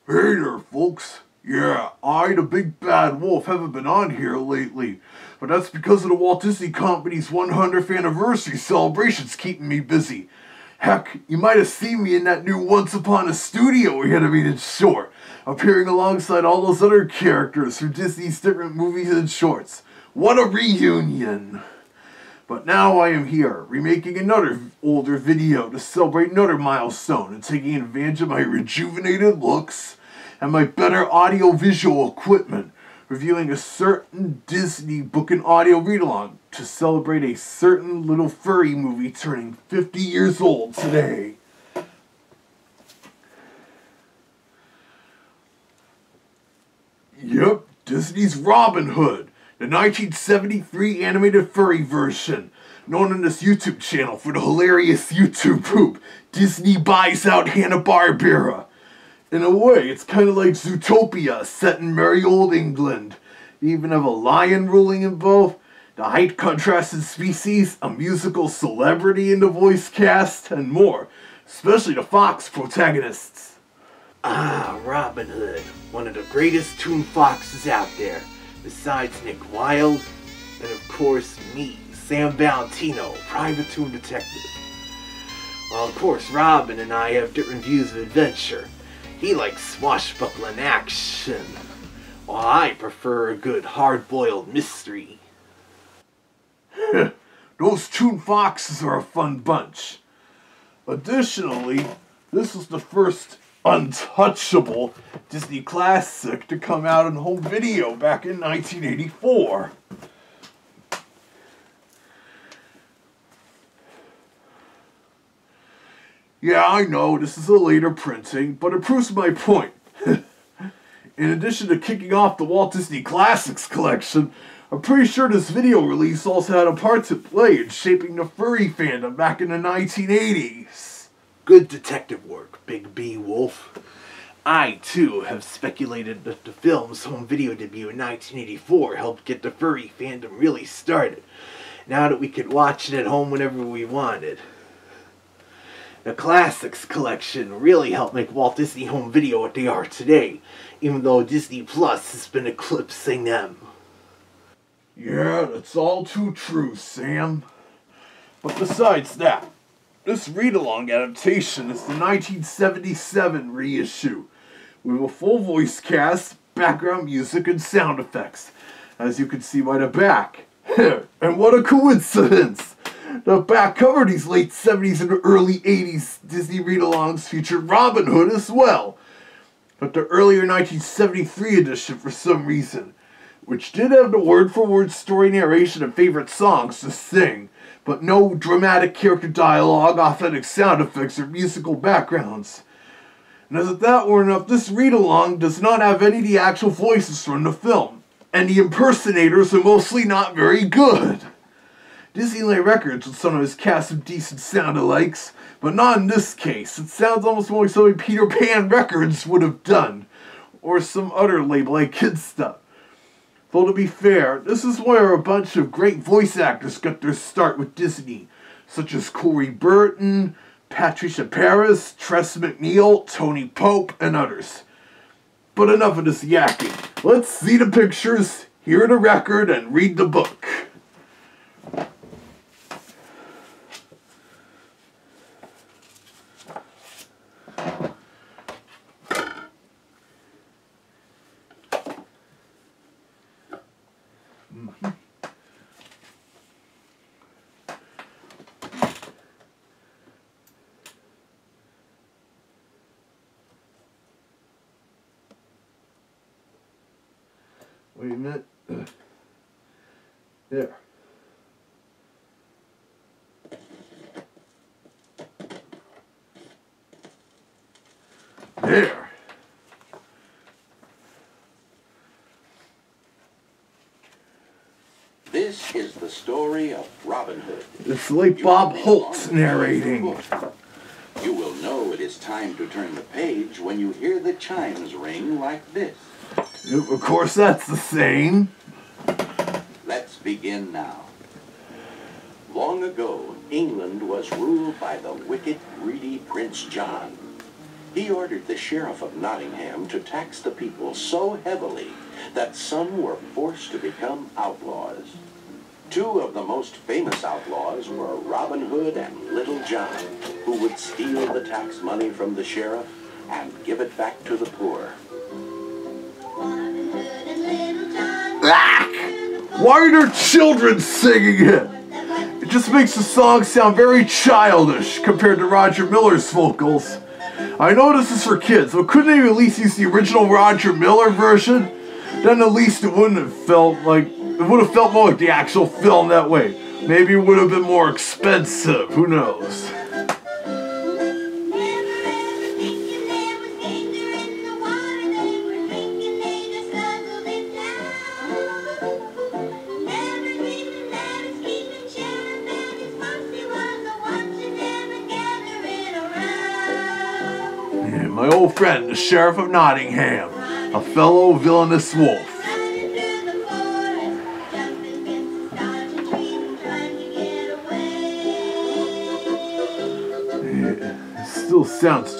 Hey there, folks. Yeah, I, the big bad wolf, haven't been on here lately, but that's because of the Walt Disney Company's 100th anniversary celebrations keeping me busy. Heck, you might have seen me in that new Once Upon a Studio animated short, appearing alongside all those other characters from Disney's different movies and shorts. What a reunion! But now I am here, remaking another older video to celebrate another milestone and taking advantage of my rejuvenated looks and my better audio-visual equipment, reviewing a certain Disney book and audio read-along to celebrate a certain little furry movie turning 50 years old today. Yep, Disney's Robin Hood, the 1973 animated furry version, known on this YouTube channel for the hilarious YouTube poop, Disney Buys Out Hanna-Barbera. In a way, it's kind of like Zootopia, set in merry old England. You even have a lion ruling in both, the height contrasted species, a musical celebrity in the voice cast, and more, especially the fox protagonists. Ah, Robin Hood, one of the greatest toon foxes out there, besides Nick Wilde, and of course me, Sam Valentino, private toon detective. Well, of course, Robin and I have different views of adventure. He likes swashbuckling action, while I prefer a good hard-boiled mystery. Those toon foxes are a fun bunch. Additionally, this was the first untouchable Disney classic to come out in home video back in 1984. Yeah, I know, this is a later printing, but it proves my point. In addition to kicking off the Walt Disney Classics collection, I'm pretty sure this video release also had a part to play in shaping the furry fandom back in the 1980s. Good detective work, Big B Wolf. I, too, have speculated that the film's home video debut in 1984 helped get the furry fandom really started, now that we could watch it at home whenever we wanted. The Classics collection really helped make Walt Disney Home Video what they are today, even though Disney Plus has been eclipsing them. Yeah, that's all too true, Sam. But besides that, this read-along adaptation is the 1977 reissue, with a full voice cast, background music, and sound effects, as you can see by the back. And what a coincidence! The back cover of these late 70s and early 80s Disney read-alongs featured Robin Hood as well, but the earlier 1973 edition for some reason, which did have the word-for-word story narration and favorite songs to sing, but no dramatic character dialogue, authentic sound effects, or musical backgrounds. And as if that weren't enough, this read-along does not have any of the actual voices from the film, and the impersonators are mostly not very good. Disney lay records with some of his cast of decent sound-alikes, but not in this case. It sounds almost more like something Peter Pan Records would have done, or some other label like Kid Stuff. Though to be fair, this is where a bunch of great voice actors got their start with Disney, such as Corey Burton, Patricia Paris, Tress MacNeille, Tony Pope, and others. But enough of this yakking. Let's see the pictures, hear the record, and read the book. Wait a minute. There. There. This is the story of Robin Hood. It's like Bob Holtz narrating. You will know it is time to turn the page when you hear the chimes ring like this. Of course, that's the same. Let's begin now. Long ago, England was ruled by the wicked, greedy Prince John. He ordered the sheriff of Nottingham to tax the people so heavily that some were forced to become outlaws. Two of the most famous outlaws were Robin Hood and Little John, who would steal the tax money from the sheriff and give it back to the poor. Why are there children singing it? It just makes the song sound very childish compared to Roger Miller's vocals. I know this is for kids, but couldn't they at least use the original Roger Miller version? Then at least it wouldn't have felt like, it would have felt more like the actual film that way. Maybe it would have been more expensive, who knows? My old friend, the Sheriff of Nottingham, a fellow villainous wolf. It still sounds...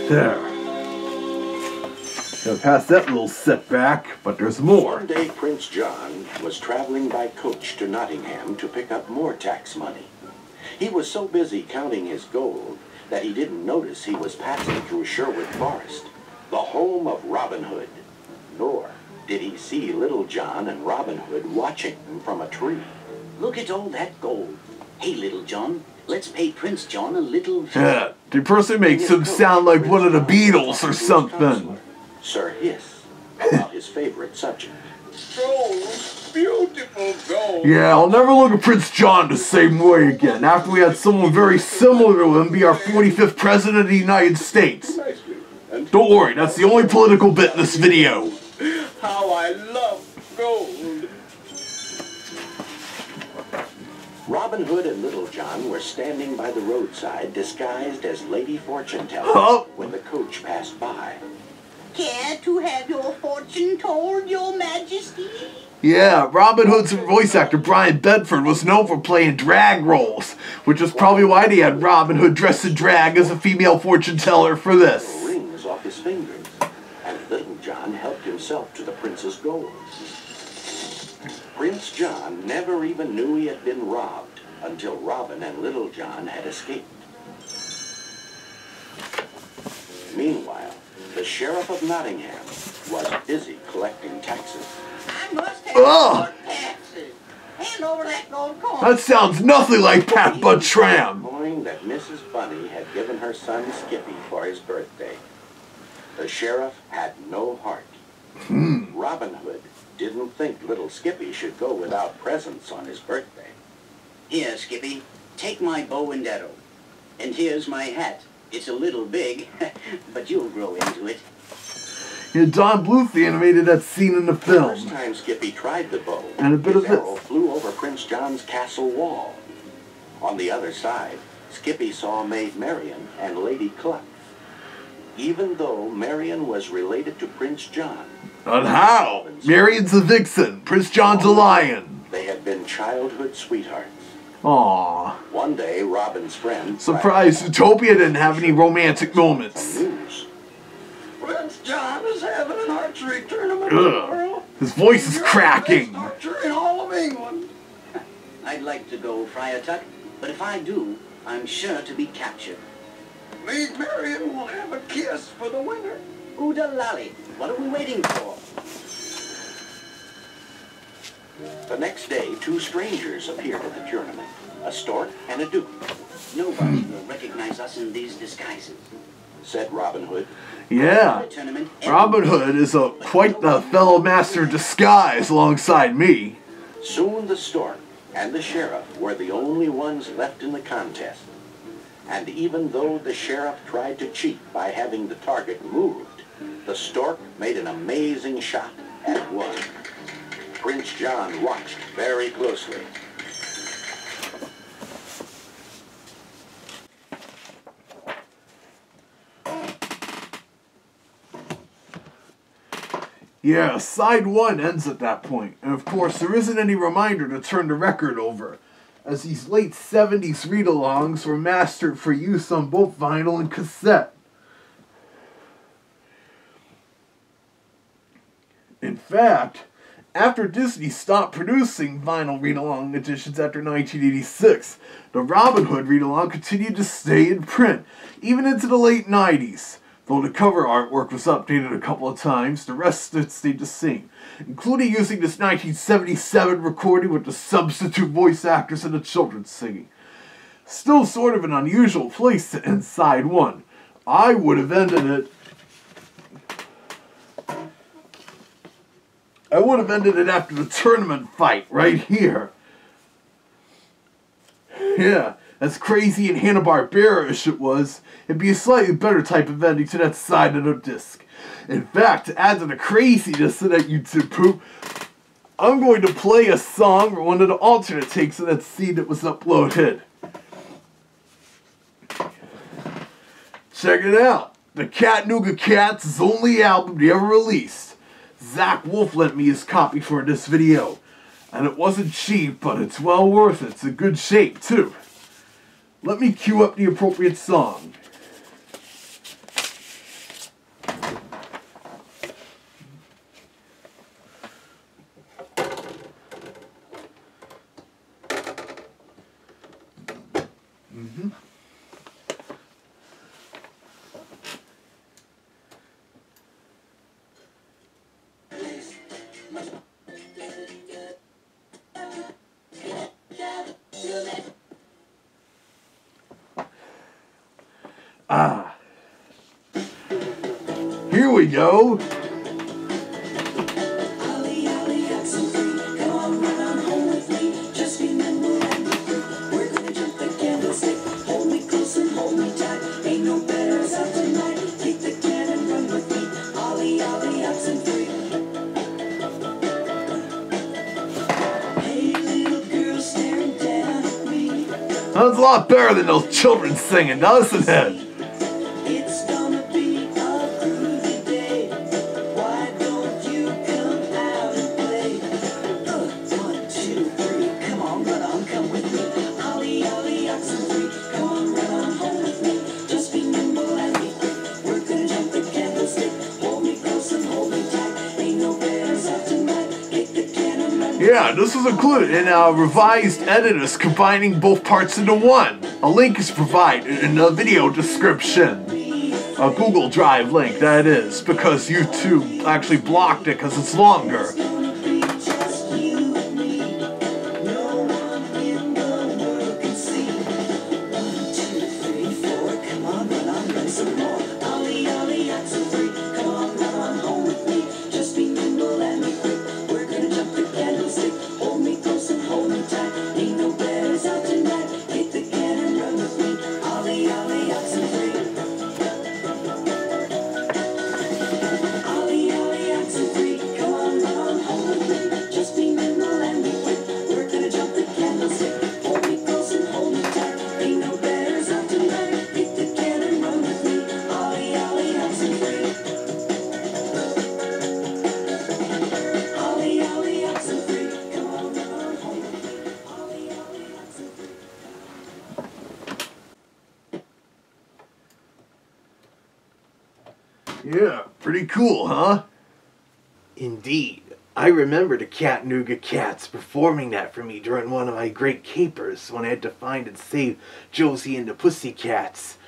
There. Got past that little setback, but there's more. One day, Prince John was traveling by coach to Nottingham to pick up more tax money. He was so busy counting his gold that he didn't notice he was passing through Sherwood Forest, the home of Robin Hood. Nor did he see Little John and Robin Hood watching him from a tree. Look at all that gold. Hey, Little John, let's pay Prince John a little... Yeah, the person makes him sound like one of the Beatles or something. Sir Hiss about his favorite subject. Gold, beautiful gold. Yeah, I'll never look at Prince John the same way again after we had someone very similar to him be our 45th President of the United States. Don't worry, that's the only political bit in this video. How I love gold. Robin Hood and Little John were standing by the roadside disguised as Lady Fortune Teller when the coach passed by. Care to have your fortune told, your majesty? Yeah, Robin Hood's voice actor Brian Bedford was known for playing drag roles, which is probably why they had Robin Hood dressed in drag as a female fortune teller for this. Rings off his fingers, and Little John helped himself to the prince's gold. Prince John never even knew he had been robbed until Robin and Little John had escaped. Meanwhile, the Sheriff of Nottingham was busy collecting taxes. I must have more taxes. Hand over that gold coin. That sounds nothing like Pat Buttram. Knowing that Mrs. Bunny had given her son Skippy for his birthday. The sheriff had no heart. Robin Hood didn't think little Skippy should go without presents on his birthday. Here, Skippy, take my bow and arrow. And here's my hat. It's a little big, but you'll grow into it. Yeah, Don Bluth animated that scene in the film. The first time Skippy tried the bow, And a bit his of arrow this. flew over Prince John's castle wall. On the other side, Skippy saw Maid Marian and Lady Cluck. Even though Marian was related to Prince John, But how? Marion's a vixen, Prince John's a lion. they had been childhood sweethearts. Aww. One day, Robin's friend... Surprised Utopia didn't have any romantic moments. News. Prince John is having an archery tournament Ugh. tomorrow. His voice is You're cracking. the best archer in all of England. I'd like to go, Friar Tuck, but if I do, I'm sure to be captured. Maid Marian will have a kiss for the winner. Ooda lolly, what are we waiting for? The next day, two strangers appeared at the tournament, a stork and a duke. Nobody will recognize us in these disguises. Said Robin Hood. Yeah. The tournament, Robin Hood is quite the fellow master of disguise alongside me. Soon the stork and the sheriff were the only ones left in the contest. And even though the sheriff tried to cheat by having the target moved, the stork made an amazing shot and won. Prince John watched very closely. Yeah, side 1 ends at that point, and of course there isn't any reminder to turn the record over, as these late 70s read-alongs were mastered for use on both vinyl and cassette. In fact, after Disney stopped producing vinyl read-along editions after 1986, the Robin Hood read-along continued to stay in print, even into the late 90s. Though the cover artwork was updated a couple of times, the rest stayed the same, including using this 1977 recording with the substitute voice actors and the children singing. Still sort of an unusual place to end side 1. I would have ended it after the tournament fight, right here. Yeah, as crazy and Hanna-Barbera-ish it was, it'd be a slightly better type of ending to that side of the disc. In fact, to add to the craziness of that YouTube poop, I'm going to play a song or one of the alternate takes of that scene that was uploaded. Check it out. The Cattanooga Cats' only album they ever released. Zach Wolf lent me his copy for this video. And it wasn't cheap, but it's well worth it. It's in good shape, too. Let me cue up the appropriate song. Here we go. Sounds a lot better than those children singing, doesn't it? It's gonna be a groovy day. Why don't you come out and play? 1, 2, 3, come on, run on, come with me. Ollie, ollie, oxen free. Come on, run on home with me. Just be nimble and be quick. We're gonna jump the candlestick. Hold me close and hold me tight. Ain't no bears out tonight. Kick the can and run. Yeah, this was included in our revised editors combining both parts into one. A link is provided in the video description. A Google Drive link, that is, because YouTube actually blocked it because it's longer. Yeah, pretty cool, huh? Indeed. I remember the Cattanooga Cats performing that for me during one of my great capers when I had to find and save Josie and the Pussycats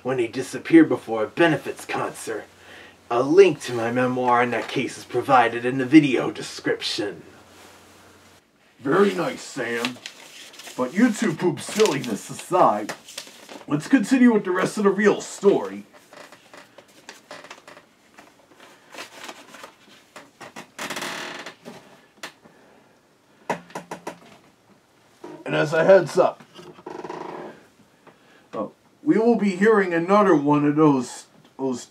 when they disappeared before a benefits concert. A link to my memoir in that case is provided in the video description. Very nice, Sam. But YouTube poop silliness aside, let's continue with the rest of the real story. And as a heads up, we will be hearing another one of those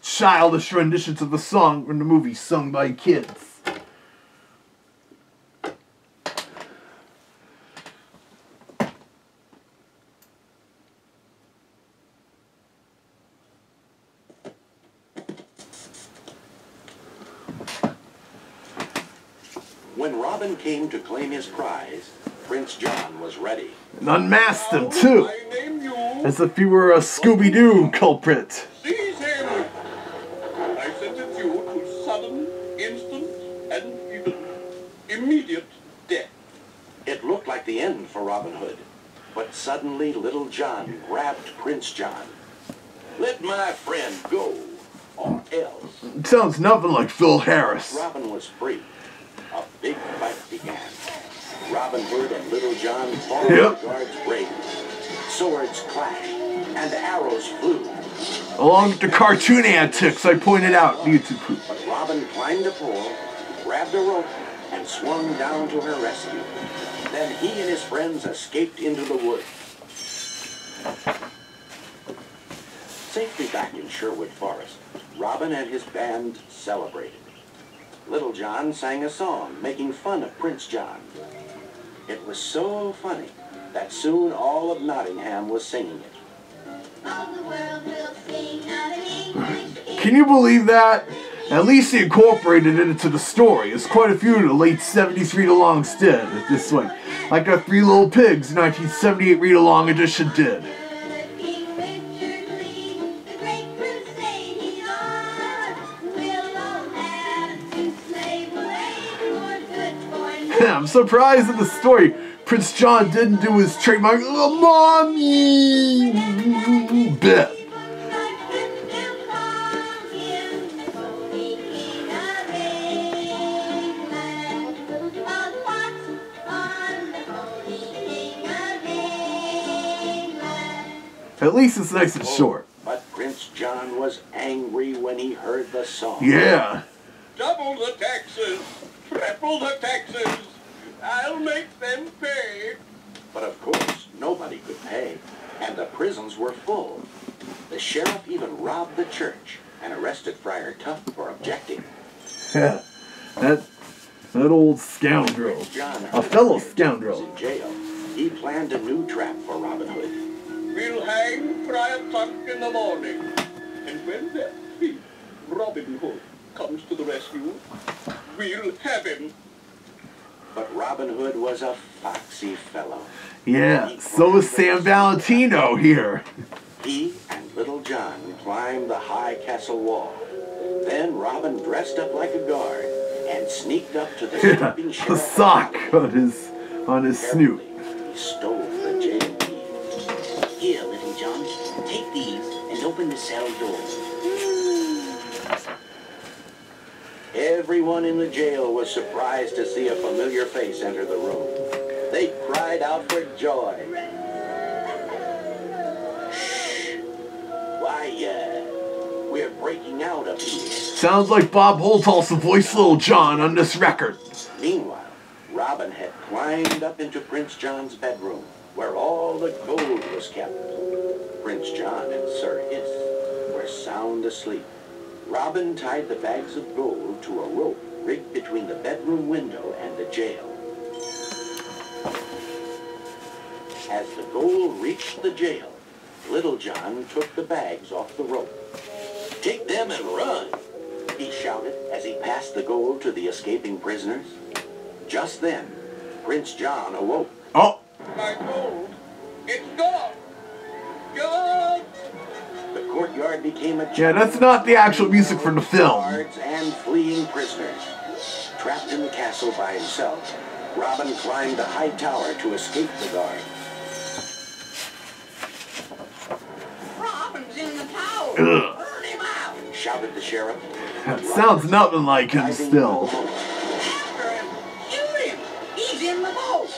childish renditions of a song from the movie sung by kids. When Robin came to claim his prize, Prince John was ready. And unmasked him, too. I name you. As if he were a Scooby-Doo culprit. Seize him. I sentence you to sudden, instant, and even immediate death. It looked like the end for Robin Hood. But suddenly Little John grabbed Prince John. Let my friend go, or else. It sounds nothing like Phil Harris. Robin was free. A big fight began. Robin Hood and Little John fought Yep. the guards bravely. Swords clashed, and arrows flew. Along with the cartoon antics I pointed out in YouTube. But Robin climbed a pole, grabbed a rope, and swung down to her rescue. Then he and his friends escaped into the woods. Safely back in Sherwood Forest, Robin and his band celebrated. Little John sang a song making fun of Prince John. It was so funny that soon all of Nottingham was singing it. All the world will sing out in English. Can you believe that? At least he incorporated it into the story, as quite a few of the late 70s read-alongs did at this point. Like the Three Little Pigs 1978 read-along edition did. King Richard leads the great crusade he's on. We'll all have to slave away for good for I'm surprised in the story Prince John didn't do his trademark mommy bit. At least it's nice and short. But Prince John was angry when he heard the song. Yeah. Double the taxes, triple the taxes. I'll make them pay. But of course, nobody could pay, and the prisons were full. The sheriff even robbed the church and arrested Friar Tuck for objecting. Yeah. That old scoundrel. Prince John A heard fellow Richard was scoundrel. in jail. He planned a new trap for Robin Hood. We'll hang Friar Tuck in the morning. And when that thief, Robin Hood, comes to the rescue, we'll have him. But Robin Hood was a foxy fellow. Yeah, so was Sam Valentino here. He and Little John climbed the high castle wall. Then Robin dressed up like a guard and sneaked up to the Yeah, sleeping a sheriff. sock on his snoot. Carefully, he stole the jail key. Here, Little John, take these and open the cell door. Everyone in the jail was surprised to see a familiar face enter the room. They cried out for joy. Shh. Why, we're breaking out of here. Sounds like Bob Holt also voiced Little John on this record. Meanwhile, Robin had climbed up into Prince John's bedroom, where all the gold was kept. Prince John and Sir Hiss were sound asleep. Robin tied the bags of gold to a rope rigged between the bedroom window and the jail. As the gold reached the jail, Little John took the bags off the rope. "Take them and run," he shouted as he passed the gold to the escaping prisoners. Just then, Prince John awoke. Oh, My gold, it's gone. Gone. The courtyard became a yeah, that's not the actual music from the film. guards and fleeing prisoners. Trapped in the castle by himself, Robin climbed a high tower to escape the guard. Robin's in the tower. Ugh. Burn him out. Shouted the sheriff. That sounds nothing like him Diving still. After him. Shoot him. He's in the boat.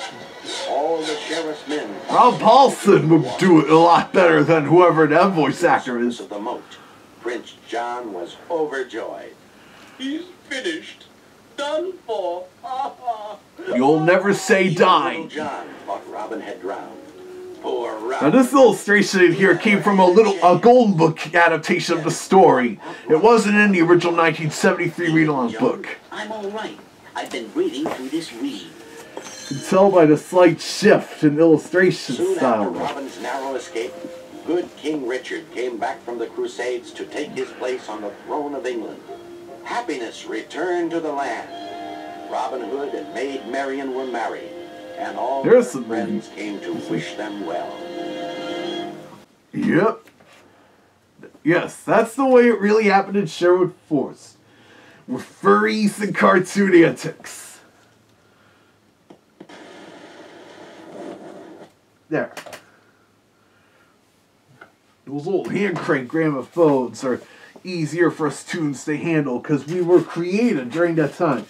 All the sheriff's men Rob Paulson would do it a lot better than whoever that voice actor is. of the moat. Prince John was overjoyed. He's finished. Done for. Ha ha. You'll never say Even Little die. John thought Robin had drowned. Poor Now Robin. this illustration in here came from a Golden Book adaptation of the story. It wasn't in the original 1973 read-along book. I'm all right. I've been breathing through this reed. You can tell by the slight shift in illustration Soon after style. Robin's narrow escape, good King Richard came back from the Crusades to take his place on the throne of England. Happiness returned to the land. Robin Hood and Maid Marian were married, and all There's their some friends came to wish them well. Yep. Yes, that's the way it really happened in Sherwood Forest. With furries and cartoon antics. There. Those old hand crank gramophones are easier for us toons to handle because we were created during that time.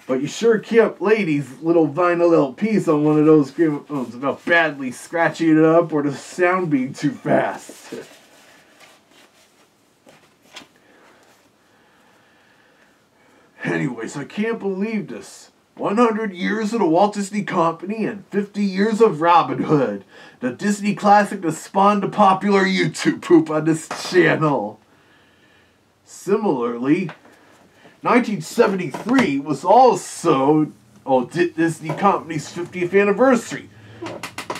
But you sure can't play these little vinyl LPs on one of those gramophones without badly scratching it up or the sound being too fast. Anyways, I can't believe this. 100 years of the Walt Disney Company and 50 years of Robin Hood. The Disney classic that spawned the popular YouTube poop on this channel. Similarly, 1973 was also Disney Company's 50th anniversary.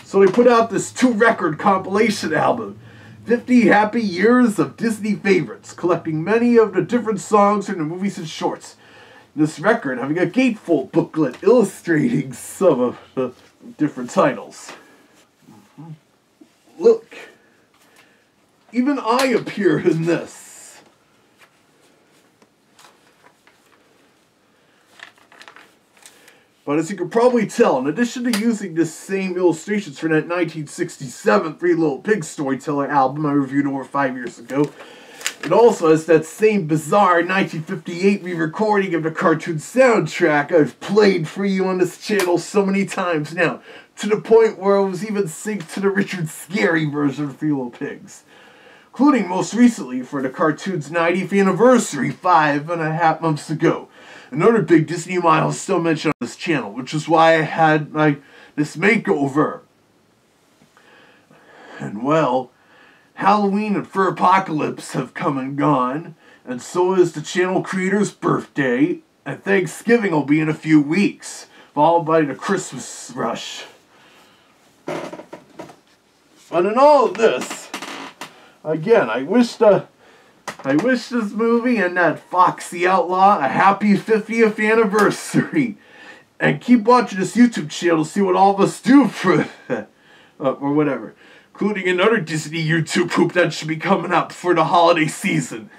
So they put out this 2-record compilation album, 50 Happy Years of Disney Favorites, collecting many of the different songs from the movies and shorts. This record having a gatefold booklet illustrating some of the different titles. Look, even I appear in this. But as you can probably tell, in addition to using the same illustrations from that 1967 Three Little Pigs storyteller album I reviewed over 5 years ago, it also has that same bizarre 1958 re-recording of the cartoon soundtrack I've played for you on this channel so many times now, to the point where I was even synced to the Richard Scarry version of Three Little Pigs, including most recently for the cartoon's 90th anniversary 5.5 months ago. Another big Disney milestone mentioned on this channel, which is why I had this makeover. And well, Halloween and Fur Apocalypse have come and gone, and so is the channel creator's birthday, and Thanksgiving will be in a few weeks, followed by the Christmas rush. But in all of this, again, I wish this movie and that Foxy Outlaw a happy 50th anniversary, and keep watching this YouTube channel to see what all of us do for or whatever. Including another Disney YouTube poop that should be coming up for the holiday season.